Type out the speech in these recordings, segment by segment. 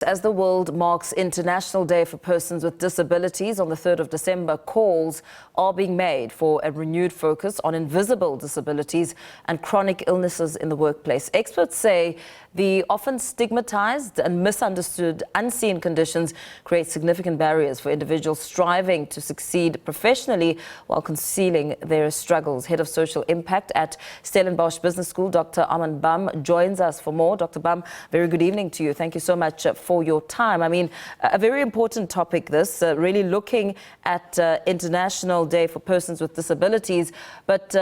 As the world marks International Day for Persons with Disabilities on the 3rd of December, calls are being made for a renewed focus on invisible disabilities and chronic illnesses in the workplace. Experts say the often stigmatized and misunderstood unseen conditions create significant barriers for individuals striving to succeed professionally while concealing their struggles. Head of Social Impact at Stellenbosch Business School, Dr. Armand Bam, joins us for more. Dr. Bam, very good evening to you. Thank you so much for your time. I mean, a very important topic this, really looking at International Day for Persons with Disabilities, but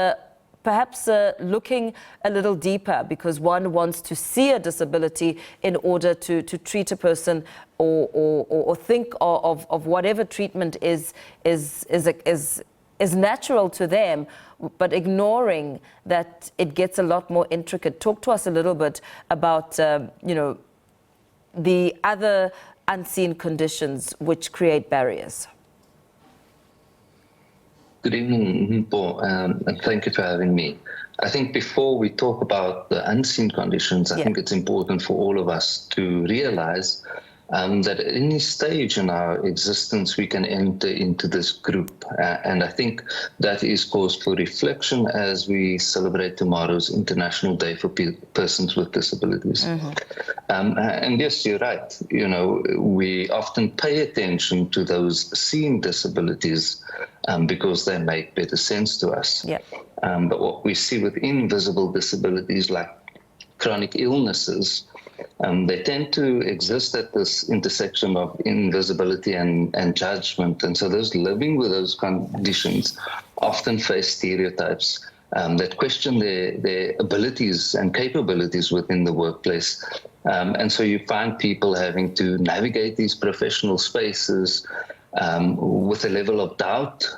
perhaps looking a little deeper, because one wants to see a disability in order to treat a person or think of whatever treatment is natural to them, but ignoring that it gets a lot more intricate. Talk to us a little bit about, the other unseen conditions which create barriers. Good evening, Paul, and thank you for having me. I think before we talk about the unseen conditions, I think it's important for all of us to realize that at any stage in our existence we can enter into this group. And I think that is cause for reflection as we celebrate tomorrow's International Day for Persons with Disabilities. And yes, you're right. We often pay attention to those seen disabilities because they make better sense to us. But what we see with invisible disabilities like chronic illnesses, they tend to exist at this intersection of invisibility and judgment. And so those living with those conditions often face stereotypes that question their abilities and capabilities within the workplace. And so you find people having to navigate these professional spaces with a level of doubt,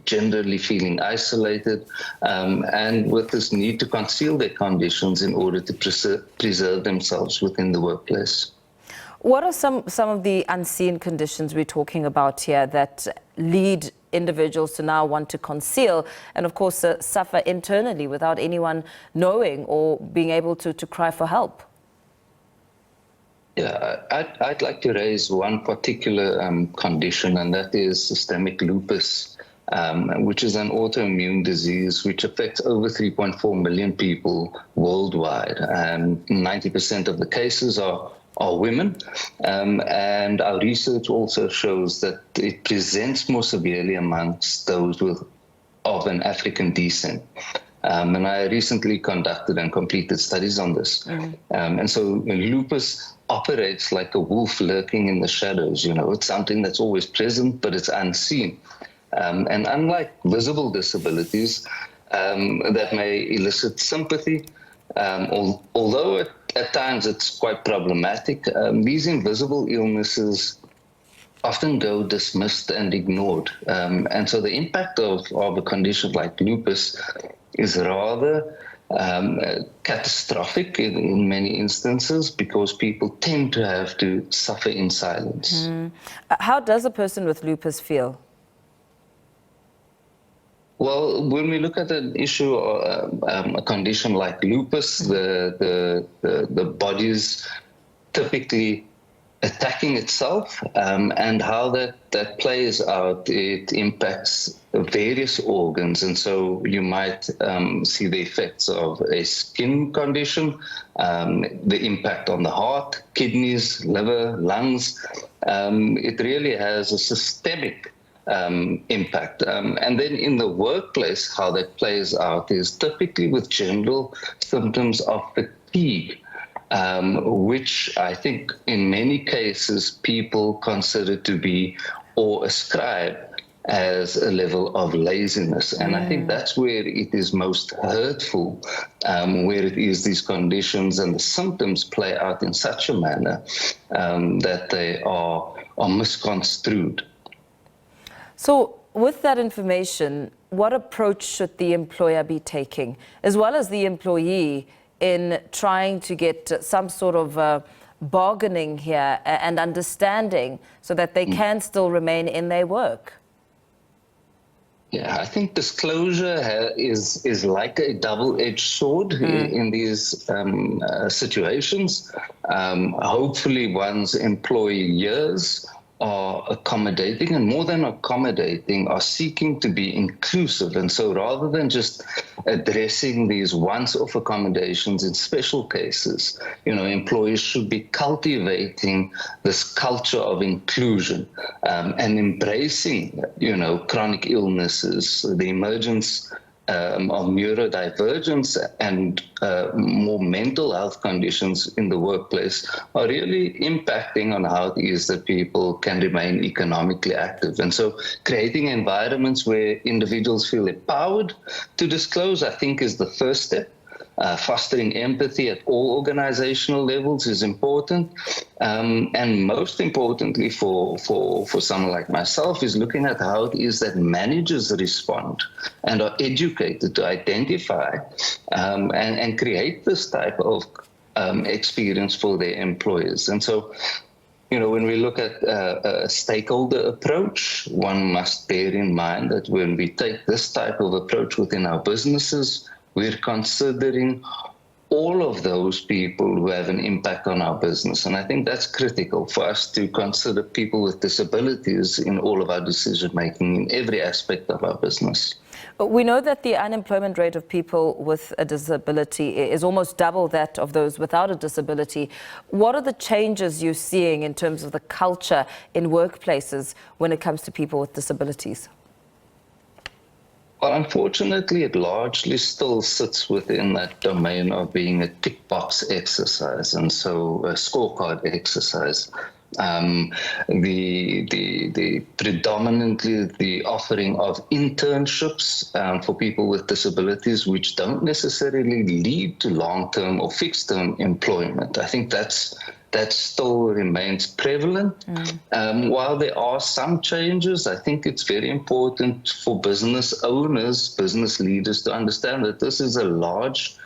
generally feeling isolated, and with this need to conceal their conditions in order to preserve themselves within the workplace. What are some of the unseen conditions we're talking about here that lead individuals to now want to conceal and, of course, suffer internally without anyone knowing or being able to cry for help? Yeah, I'd like to raise one particular condition, and that is systemic lupus, which is an autoimmune disease which affects over 3.4 million people worldwide. And 90% of the cases are women. And our research also shows that it presents more severely amongst those of an African descent. And I recently conducted and completed studies on this. And so lupus operates like a wolf lurking in the shadows. It's something that's always present, but it's unseen. And unlike visible disabilities that may elicit sympathy, although at times it's quite problematic, these invisible illnesses often go dismissed and ignored. And so the impact of a condition like lupus is rather catastrophic in many instances because people tend to have to suffer in silence. How does a person with lupus feel? Well, when we look at an issue, a condition like lupus, the body's typically attacking itself, and how that plays out, it impacts various organs. And so you might see the effects of a skin condition, the impact on the heart, kidneys, liver, lungs. It really has a systemic impact. And then in the workplace, how that plays out is typically with general symptoms of fatigue, which I think in many cases people consider to be or ascribe as a level of laziness. And I think that's where it is most hurtful, where it is these conditions and the symptoms play out in such a manner that they are misconstrued. So with that information, what approach should the employer be taking, as well as the employee, in trying to get some sort of bargaining here and understanding so that they can still remain in their work? Yeah, I think disclosure is like a double-edged sword in these situations. Hopefully, one's employers are accommodating, and more than accommodating, are seeking to be inclusive. And so rather than just addressing these once-off accommodations in special cases, employers should be cultivating this culture of inclusion and embracing, chronic illnesses, the emergence of neurodivergence and more mental health conditions in the workplace are really impacting on how it is that people can remain economically active. And so creating environments where individuals feel empowered to disclose, I think, is the first step. Fostering empathy at all organizational levels is important. And most importantly for someone like myself is looking at how it is that managers respond and are educated to identify and create this type of experience for their employers. And so, when we look at a stakeholder approach, one must bear in mind that when we take this type of approach within our businesses, we're considering all of those people who have an impact on our business. And I think that's critical for us to consider people with disabilities in all of our decision-making in every aspect of our business. We know that the unemployment rate of people with a disability is almost double that of those without a disability. What are the changes you're seeing in terms of the culture in workplaces when it comes to people with disabilities? Well, unfortunately, it largely still sits within that domain of being a tick box exercise, and so a scorecard exercise. The predominantly the offering of internships for people with disabilities, which don't necessarily lead to long-term or fixed-term employment. I think that still remains prevalent. While there are some changes, I think it's very important for business owners, business leaders to understand that this is a large,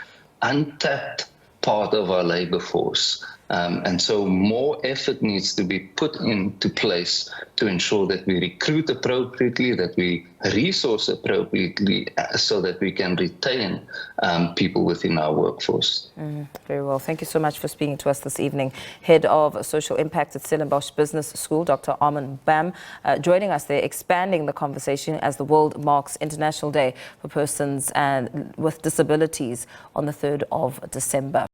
untapped part of our labor force. And so more effort needs to be put into place to ensure that we recruit appropriately, that we resource appropriately, so that we can retain people within our workforce. Very well. Thank you so much for speaking to us this evening. Head of Social Impact at Stellenbosch Business School, Dr. Armand Bam, joining us there, expanding the conversation as the world marks International Day for Persons with Disabilities on the 3rd of December.